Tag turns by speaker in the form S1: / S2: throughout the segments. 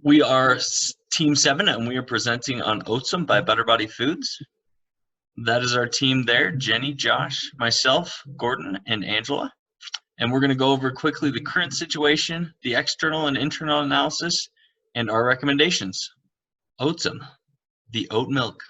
S1: We are Team 7, and we are presenting on Oatsome by Better Body Foods. That is our team there, Jenny, Josh, myself, Gordon, and Angela. And we're going to go over quickly the current situation, the external and internal analysis, and our recommendations. Oatsome, the oat milk.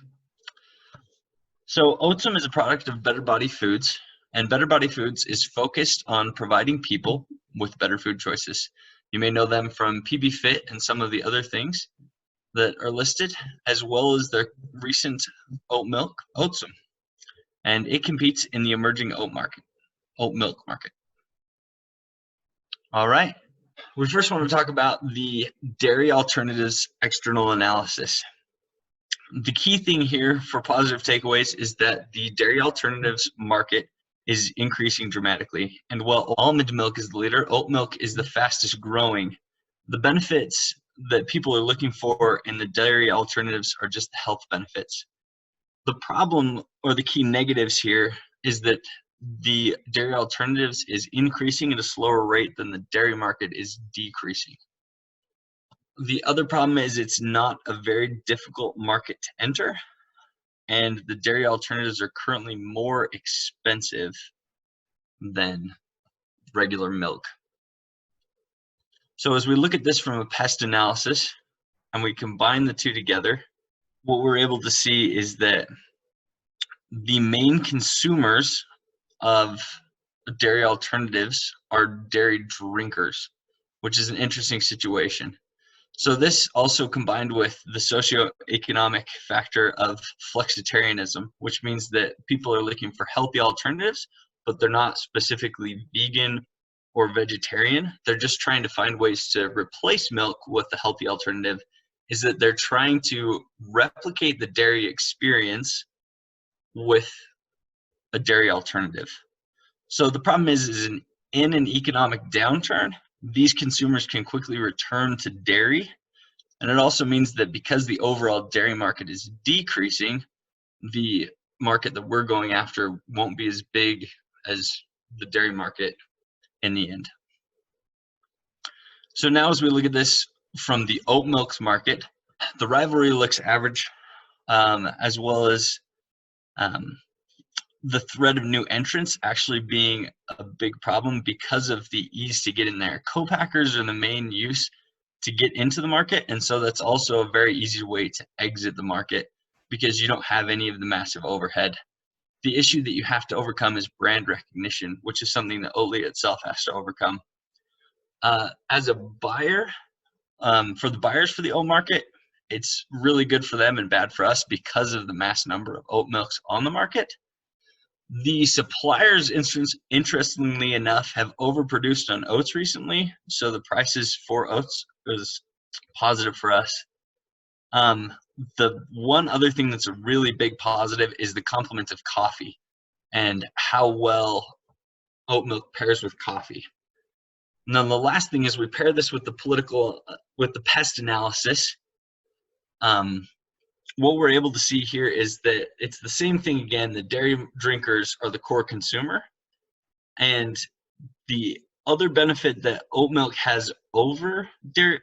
S1: So Oatsome is a product of Better Body Foods, and Better Body Foods is focused on providing people with better food choices. You may know them from PB Fit and some of the other things that are listed, as well as their recent oat milk, Oatsome. And it competes in the emerging oat milk market. All right. We first want to talk about the dairy alternatives external analysis. The key thing here for positive takeaways is that the dairy alternatives market is increasing dramatically. And while almond milk is the leader, oat milk is the fastest growing. The benefits that people are looking for in the dairy alternatives are just the health benefits. The problem, or the key negatives here, is that the dairy alternatives is increasing at a slower rate than the dairy market is decreasing. The other problem is it's not a very difficult market to enter, and the dairy alternatives are currently more expensive than regular milk. So as we look at this from a pest analysis and we combine the two together, what we're able to see is that the main consumers of dairy alternatives are dairy drinkers, which is an interesting situation. So this also combined with the socioeconomic factor of flexitarianism, which means that people are looking for healthy alternatives, but they're not specifically vegan or vegetarian. They're just trying to find ways to replace milk with a healthy alternative, is that they're trying to replicate the dairy experience with a dairy alternative. So the problem is in an economic downturn, these consumers can quickly return to dairy. And it also means that because the overall dairy market is decreasing, the market that we're going after won't be as big as the dairy market in the end. So now as we look at this from the oat milks market, the rivalry looks average, as well as the threat of new entrants actually being a big problem because of the ease to get in there. Co-packers are the main use to get into the market, and so that's also a very easy way to exit the market because you don't have any of the massive overhead. The issue that you have to overcome is brand recognition, which is something that Oatly itself has to overcome. As a buyer, for the buyers for the oat market, it's really good for them and bad for us because of the mass number of oat milks on the market. The suppliers, interestingly enough, have overproduced on oats recently, so the prices for oats is positive for us. The one other thing that's a really big positive is the complement of coffee and how well oat milk pairs with coffee. And then the last thing is we pair this with the pest analysis. What we're able to see here is that it's the same thing again. The dairy drinkers are the core consumer, and the other benefit that oat milk has over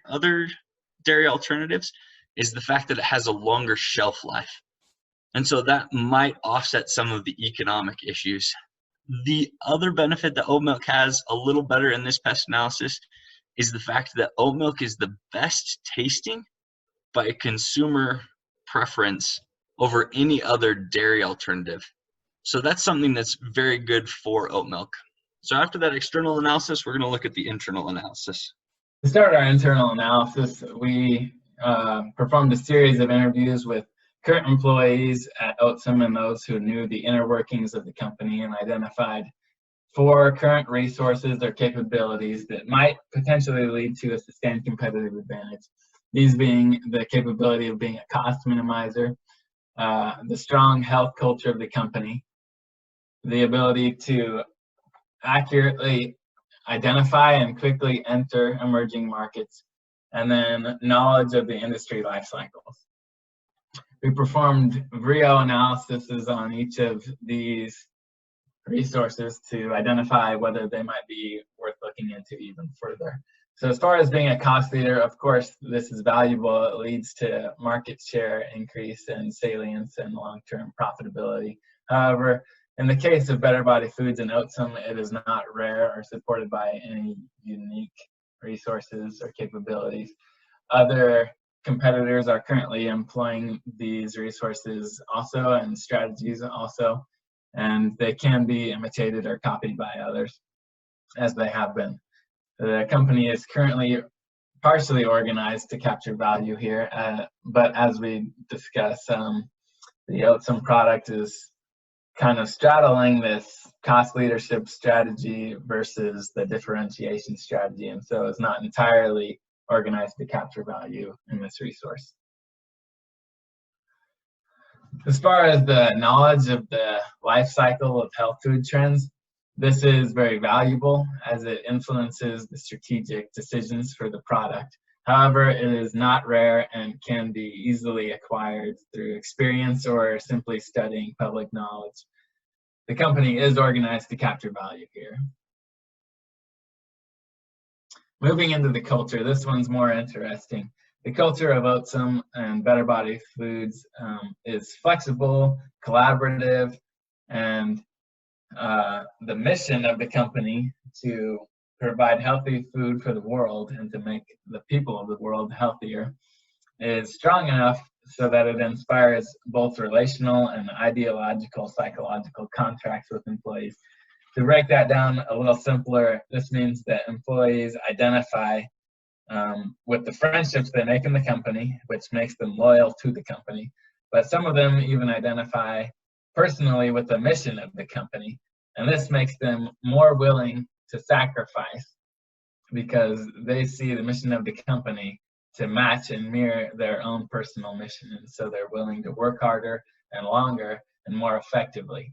S1: other dairy alternatives is the fact that it has a longer shelf life, and so that might offset some of the economic issues. The other benefit that oat milk has a little better in this pest analysis is the fact that oat milk is the best tasting by consumer preference over any other dairy alternative. So that's something that's very good for oat milk. So after that external analysis, we're going to look at the internal analysis.
S2: To start our internal analysis, we performed a series of interviews with current employees at Oatsome and those who knew the inner workings of the company, and identified 4 current resources or capabilities that might potentially lead to a sustained competitive advantage. These being the capability of being a cost minimizer, the strong health culture of the company, the ability to accurately identify and quickly enter emerging markets, and then knowledge of the industry life cycles. We performed VRIO analyses on each of these resources to identify whether they might be worth looking into even further. So as far as being a cost leader, of course, this is valuable. It leads to market share increase and salience and long-term profitability. However, in the case of Better Body Foods and Oatsome, it is not rare or supported by any unique resources or capabilities. Other competitors are currently employing these resources also and strategies also, and they can be imitated or copied by others, as they have been. The company is currently partially organized to capture value here, but as we discuss, the Oatsome product is kind of straddling this cost leadership strategy versus the differentiation strategy, and so it's not entirely organized to capture value in this resource. As far as the knowledge of the life cycle of health food trends, this is very valuable as it influences the strategic decisions for the product. However, it is not rare and can be easily acquired through experience or simply studying public knowledge. The company is organized to capture value here. Moving into the culture, this one's more interesting. The culture of Oatsome and Better Body Foods is flexible, collaborative, and the mission of the company to provide healthy food for the world and to make the people of the world healthier is strong enough so that it inspires both relational and ideological psychological contracts with employees. To break that down a little simpler, this means that employees identify with the friendships they make in the company, which makes them loyal to the company. But some of them even identify personally with the mission of the company, and this makes them more willing to sacrifice because they see the mission of the company to match and mirror their own personal mission, and so they're willing to work harder and longer and more effectively.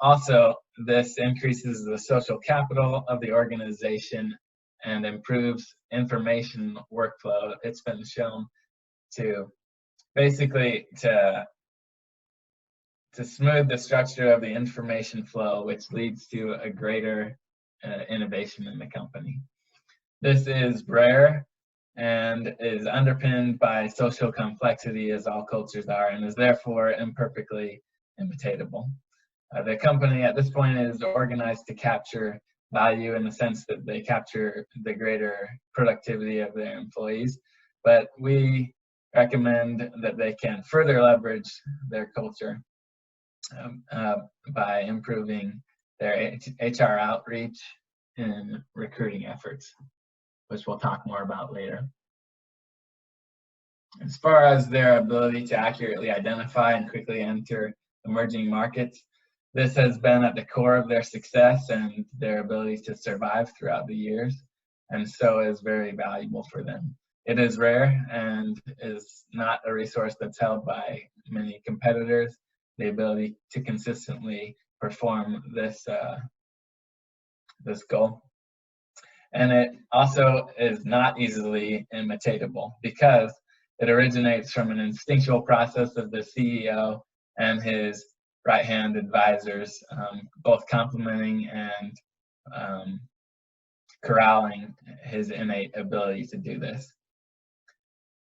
S2: Also, this increases the social capital of the organization and improves information workflow. It's been shown to basically to smooth the structure of the information flow, which leads to a greater innovation in the company. This is rare and is underpinned by social complexity, as all cultures are, and is therefore imperfectly imitatable. The company at this point is organized to capture value in the sense that they capture the greater productivity of their employees, but we recommend that they can further leverage their culture by improving their HR outreach and recruiting efforts, which we'll talk more about later. As far as their ability to accurately identify and quickly enter emerging markets, this has been at the core of their success and their ability to survive throughout the years, and so is very valuable for them. It is rare and is not a resource that's held by many competitors, the ability to consistently perform this goal. And it also is not easily imitatable because it originates from an instinctual process of the CEO and his right-hand advisors, both complementing and corralling his innate ability to do this.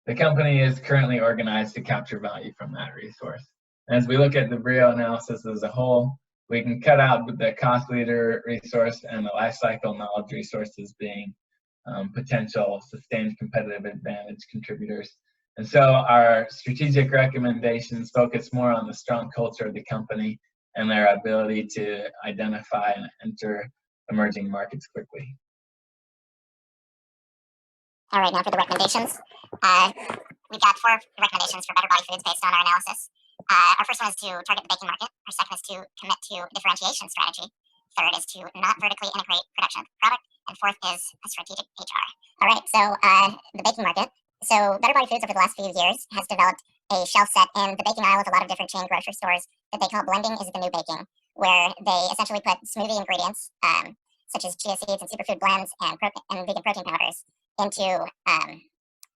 S2: The company is currently organized to capture value from that resource. As we look at the BRIO analysis as a whole, we can cut out the cost leader resource and the life cycle knowledge resources being potential sustained competitive advantage contributors. And so our strategic recommendations focus more on the strong culture of the company and their ability to identify and enter emerging markets quickly.
S3: All right, now for the recommendations. We've got 4 recommendations for Better Body Foods based on our analysis. Our first one is to target the baking market. Our second is to commit to a differentiation strategy. Third is to not vertically integrate production of the product. And fourth is a strategic HR. All right, so the baking market. So Better Body Foods over the last few years has developed a shelf set in the baking aisle with a lot of different chain grocery stores that they call blending is the new baking, where they essentially put smoothie ingredients such as chia seeds and superfood blends and vegan protein powders into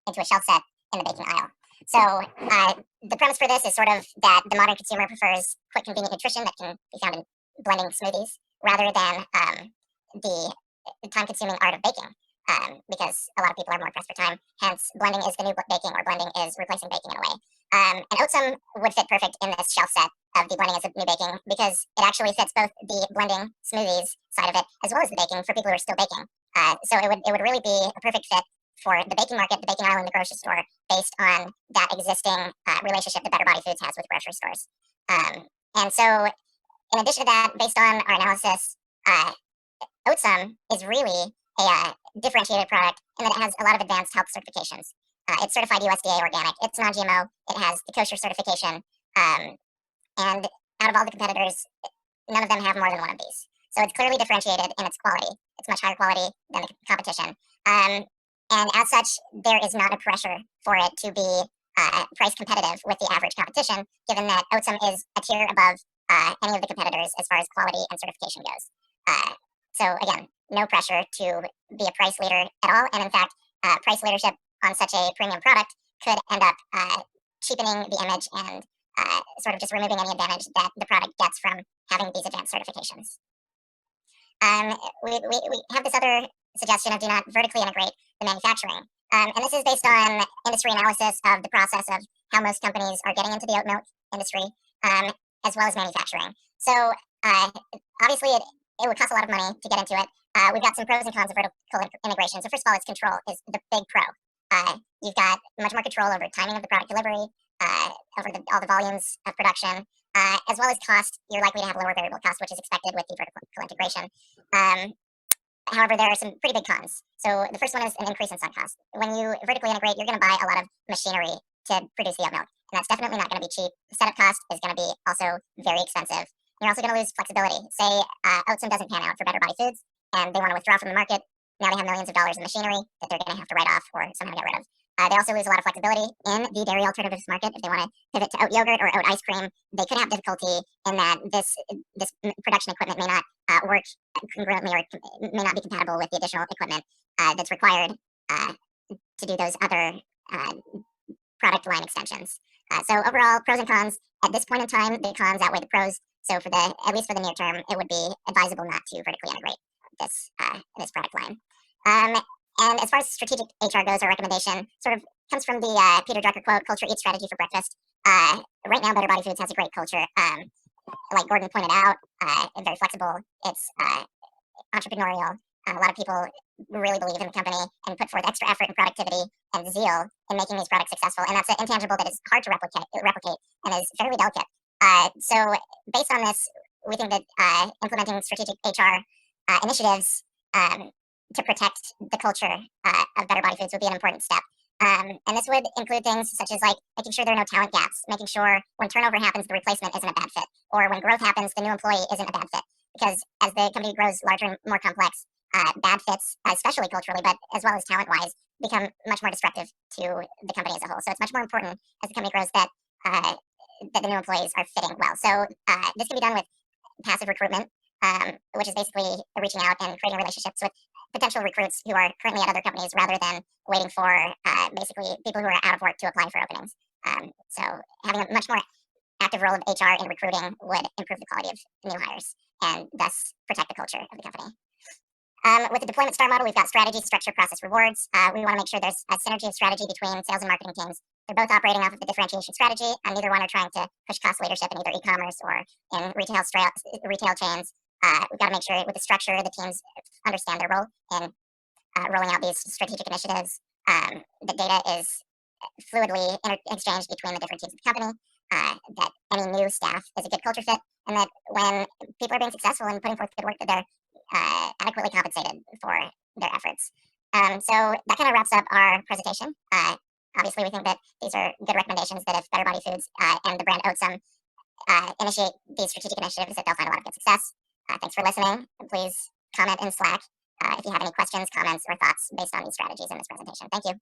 S3: a shelf set in the baking aisle. So the premise for this is sort of that the modern consumer prefers quick, convenient nutrition that can be found in blending smoothies rather than the time-consuming art of baking. because a lot of people are more pressed for time. Hence, blending is the new baking, or blending is replacing baking in a way. And Oatsome would fit perfect in this shelf set of the blending is the new baking, because it actually fits both the blending smoothies side of it as well as the baking for people who are still baking. So it would really be a perfect fit for the baking market, the baking aisle in the grocery store, based on that existing relationship that Better Body Foods has with grocery stores. And so, in addition to that, based on our analysis, Oatsome is really a differentiated product in that it has a lot of advanced health certifications. It's certified USDA organic. It's non-GMO. It has the kosher certification. And out of all the competitors, none of them have more than one of these. So it's clearly differentiated in its quality. It's much higher quality than the competition. And as such, there is not a pressure for it to be price competitive with the average competition, given that Oatsome is a tier above any of the competitors as far as quality and certification goes. So again, no pressure to be a price leader at all. And in fact, price leadership on such a premium product could end up cheapening the image and sort of just removing any advantage that the product gets from having these advanced certifications. We have this other suggestion of do not vertically integrate the manufacturing. And this is based on industry analysis of the process of how most companies are getting into the oat milk industry, as well as manufacturing. So obviously it would cost a lot of money to get into it. We've got some pros and cons of vertical integration. So first of all, its control is the big pro. You've got much more control over timing of the product delivery, over all the volumes of production, as well as cost. You're likely to have lower variable cost, which is expected with the vertical integration. However, there are some pretty big cons. So the first one is an increase in sunk cost. When you vertically integrate, you're going to buy a lot of machinery to produce the oat milk, and that's definitely not going to be cheap. The setup cost is going to be also very expensive. You're also going to lose flexibility. Say Oatsome doesn't pan out for Better Body Foods, and they want to withdraw from the market. Now they have millions of dollars in machinery that they're going to have to write off or somehow get rid of. They also lose a lot of flexibility in the dairy alternatives market. If they want to pivot to oat yogurt or oat ice cream, they could have difficulty in that this production equipment may not work congruently, or may not be compatible with the additional equipment that's required to do those other product line extensions. So overall, pros and cons. At this point in time, the cons outweigh the pros. So at least for the near term, it would be advisable not to vertically integrate this product line. And as far as strategic HR goes, our recommendation sort of comes from the Peter Drucker quote, "Culture eats strategy for breakfast." Right now, Better Body Foods has a great culture. Like Gordon pointed out, it's very flexible. It's entrepreneurial. A lot of people really believe in the company and put forth extra effort and productivity and zeal in making these products successful. And that's an intangible that is hard to replicate and is fairly delicate. So based on this, we think that implementing strategic HR initiatives to protect the culture of Better Body Foods would be an important step. And this would include things such as like making sure there are no talent gaps, making sure when turnover happens, the replacement isn't a bad fit, or when growth happens, the new employee isn't a bad fit. Because as the company grows larger and more complex, bad fits, especially culturally, but as well as talent-wise, become much more disruptive to the company as a whole. So it's much more important as the company grows that the new employees are fitting well. So this can be done with passive recruitment, which is basically reaching out and creating relationships with potential recruits who are currently at other companies, rather than waiting for basically people who are out of work to apply for openings. So having a much more active role of HR in recruiting would improve the quality of new hires and thus protect the culture of the company. With the deployment star model, we've got strategy, structure, process, rewards. We want to make sure there's a synergy of strategy between sales and marketing teams. They're both operating off of the differentiation strategy, and neither one are trying to push cost leadership in either e-commerce or in retail chains. We've got to make sure with the structure, the teams understand their role in rolling out these strategic initiatives. The data is fluidly exchanged between the different teams of the company. That any new staff is a good culture fit, and that when people are being successful and putting forth good work, that they're adequately compensated for their efforts. So that kind of wraps up our presentation. Obviously, we think that these are good recommendations, that if Better Body Foods and the brand Oatsome initiate these strategic initiatives, that they'll find a lot of good success. Thanks for listening. Please comment in Slack if you have any questions, comments, or thoughts based on these strategies in this presentation. Thank you.